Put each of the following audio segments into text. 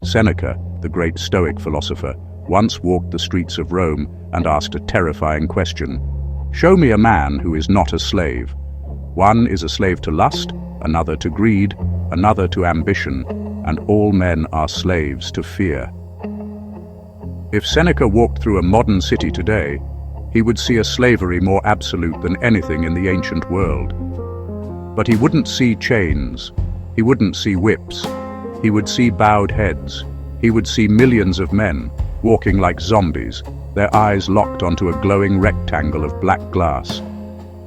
Seneca, the great Stoic philosopher, once walked the streets of Rome and asked a terrifying question. Show me a man who is not a slave. One is a slave to lust, another to greed, another to ambition, and all men are slaves to fear. If Seneca walked through a modern city today, he would see a slavery more absolute than anything in the ancient world. But he wouldn't see chains, he wouldn't see whips, he would see bowed heads, he would see millions of men walking like zombies, their eyes locked onto a glowing rectangle of black glass.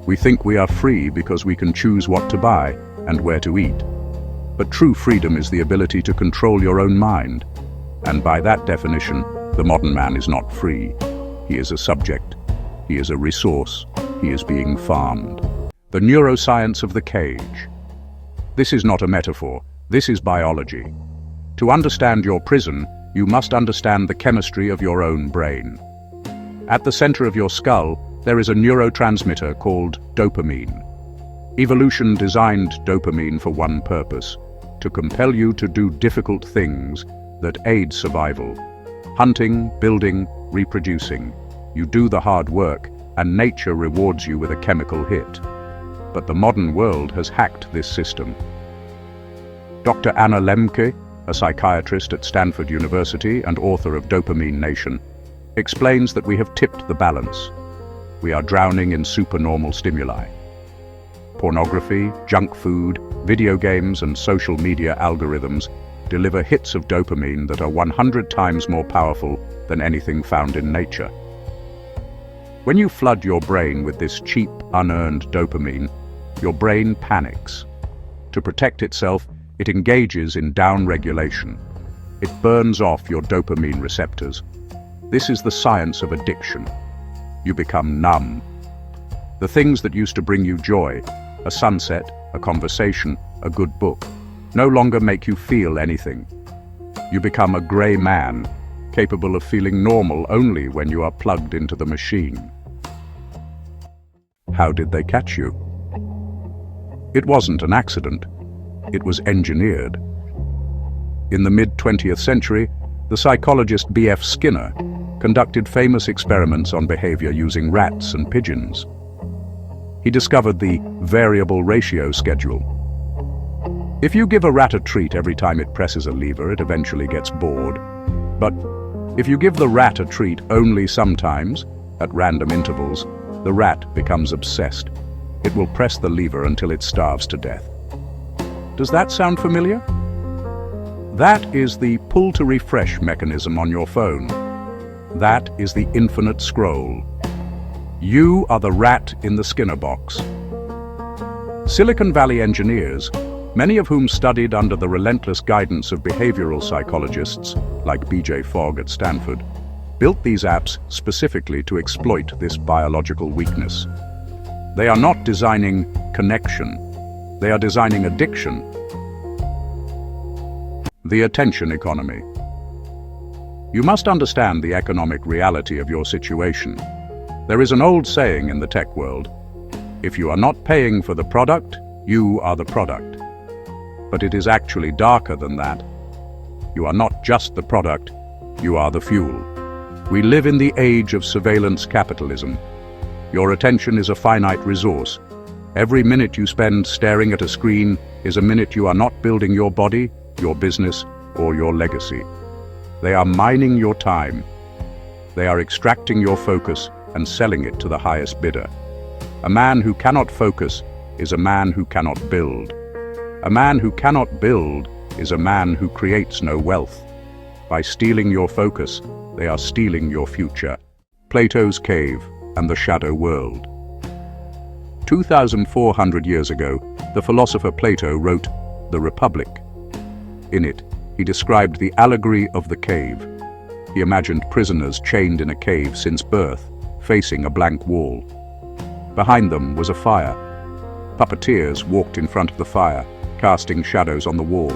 We think we are free because we can choose what to buy and where to eat. But true freedom is the ability to control your own mind. And by that definition, the modern man is not free. He is a subject. He is a resource. He is being farmed. The neuroscience of the cage. This is not a metaphor. This is biology. To understand your prison, you must understand the chemistry of your own brain. At the center of your skull, there is a neurotransmitter called dopamine. Evolution designed dopamine for one purpose: to compel you to do difficult things that aid survival. Hunting, building, reproducing. You do the hard work, and nature rewards you with a chemical hit. But the modern world has hacked this system. Dr. Anna Lembke, a psychiatrist at Stanford University and author of Dopamine Nation, explains that we have tipped the balance. We are drowning in supernormal stimuli. Pornography, junk food, video games, and social media algorithms deliver hits of dopamine that are 100 times more powerful than anything found in nature. When you flood your brain with this cheap, unearned dopamine, your brain panics. To protect itself, it engages in downregulation. It burns off your dopamine receptors. This is the science of addiction. You become numb. The things that used to bring you joy, a sunset, a conversation, a good book, no longer make you feel anything. You become a gray man, capable of feeling normal only when you are plugged into the machine. How did they catch you? It wasn't an accident. It was engineered. In the mid-20th century, the psychologist B.F. Skinner conducted famous experiments on behavior using rats and pigeons. He discovered the variable ratio schedule. If you give a rat a treat every time it presses a lever, it eventually gets bored. But if you give the rat a treat only sometimes, at random intervals, the rat becomes obsessed. It will press the lever until it starves to death. Does that sound familiar? That is the pull to refresh mechanism on your phone. That is the infinite scroll. You are the rat in the Skinner box. Silicon Valley engineers, many of whom studied under the relentless guidance of behavioral psychologists like B.J. Fogg at Stanford, built these apps specifically to exploit this biological weakness. They are not designing connection. They are designing addiction. The attention economy. You must understand the economic reality of your situation. There is an old saying in the tech world: if you are not paying for the product, you are the product. But it is actually darker than that. You are not just the product, you are the fuel. We live in the age of surveillance capitalism. Your attention is a finite resource. Every minute you spend staring at a screen is a minute you are not building your body, your business, or your legacy. They are mining your time. They are extracting your focus and selling it to the highest bidder. A man who cannot focus is a man who cannot build. A man who cannot build is a man who creates no wealth. By stealing your focus, they are stealing your future. Plato's Cave and the Shadow World. 2,400 years ago, the philosopher Plato wrote The Republic. In it, he described the allegory of the cave. He imagined prisoners chained in a cave since birth, facing a blank wall. Behind them was a fire. Puppeteers walked in front of the fire, casting shadows on the wall.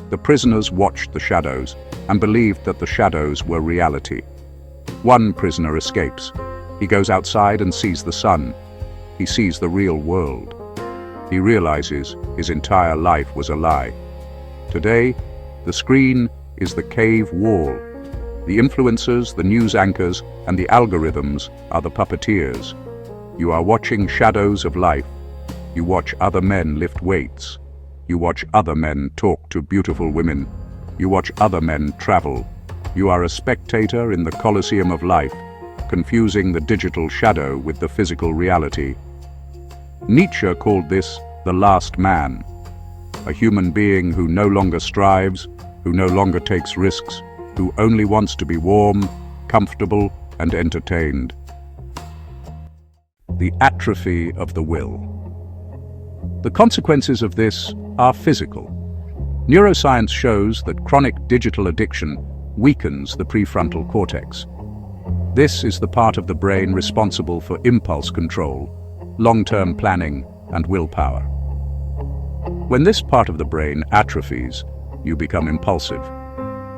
The prisoners watched the shadows and believed that the shadows were reality. One prisoner escapes. He goes outside and sees the sun. He sees the real world. He realizes his entire life was a lie. Today, the screen is the cave wall. The influencers, the news anchors, and the algorithms are the puppeteers. You are watching shadows of life. You watch other men lift weights. You watch other men talk to beautiful women. You watch other men travel. You are a spectator in the Colosseum of life, confusing the digital shadow with the physical reality. Nietzsche called this the last man, a human being who no longer strives, who no longer takes risks, who only wants to be warm, comfortable, and entertained. The atrophy of the will. The consequences of this are physical. Neuroscience shows that chronic digital addiction weakens the prefrontal cortex. This is the part of the brain responsible for impulse control, long-term planning, and willpower. When this part of the brain atrophies, you become impulsive.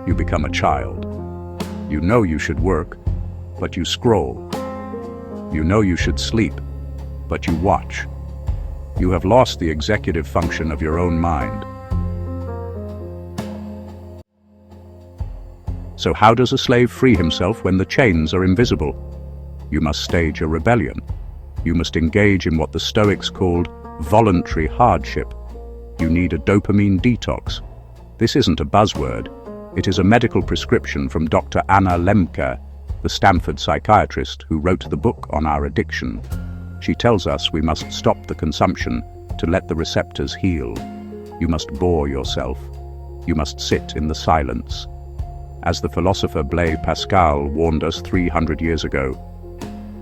You become a child. You know you should work, but you scroll. You know you should sleep, but you watch. You have lost the executive function of your own mind. So how does a slave free himself when the chains are invisible? You must stage a rebellion. You must engage in what the Stoics called voluntary hardship. You need a dopamine detox. This isn't a buzzword. It is a medical prescription from Dr. Anna Lembke, the Stanford psychiatrist who wrote the book on our addiction. She tells us we must stop the consumption to let the receptors heal. You must bore yourself. You must sit in the silence. As the philosopher Blaise Pascal warned us 300 years ago,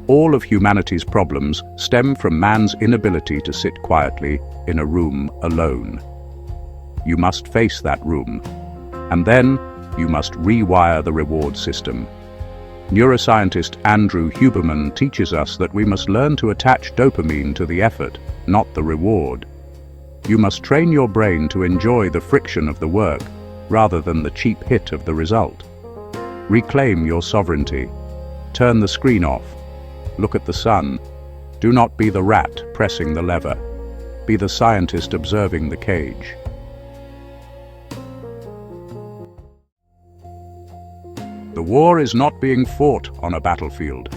all of humanity's problems stem from man's inability to sit quietly in a room alone. You must face that room, and then you must rewire the reward system. Neuroscientist Andrew Huberman teaches us that we must learn to attach dopamine to the effort, not the reward. You must train your brain to enjoy the friction of the work rather than the cheap hit of the result. Reclaim your sovereignty. Turn the screen off. Look at the sun. Do not be the rat pressing the lever. Be the scientist observing the cage. The war is not being fought on a battlefield.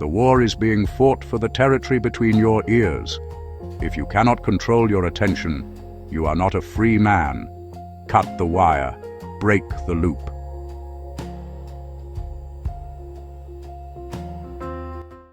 The war is being fought for the territory between your ears. If you cannot control your attention, you are not a free man. Cut the wire. Break the loop.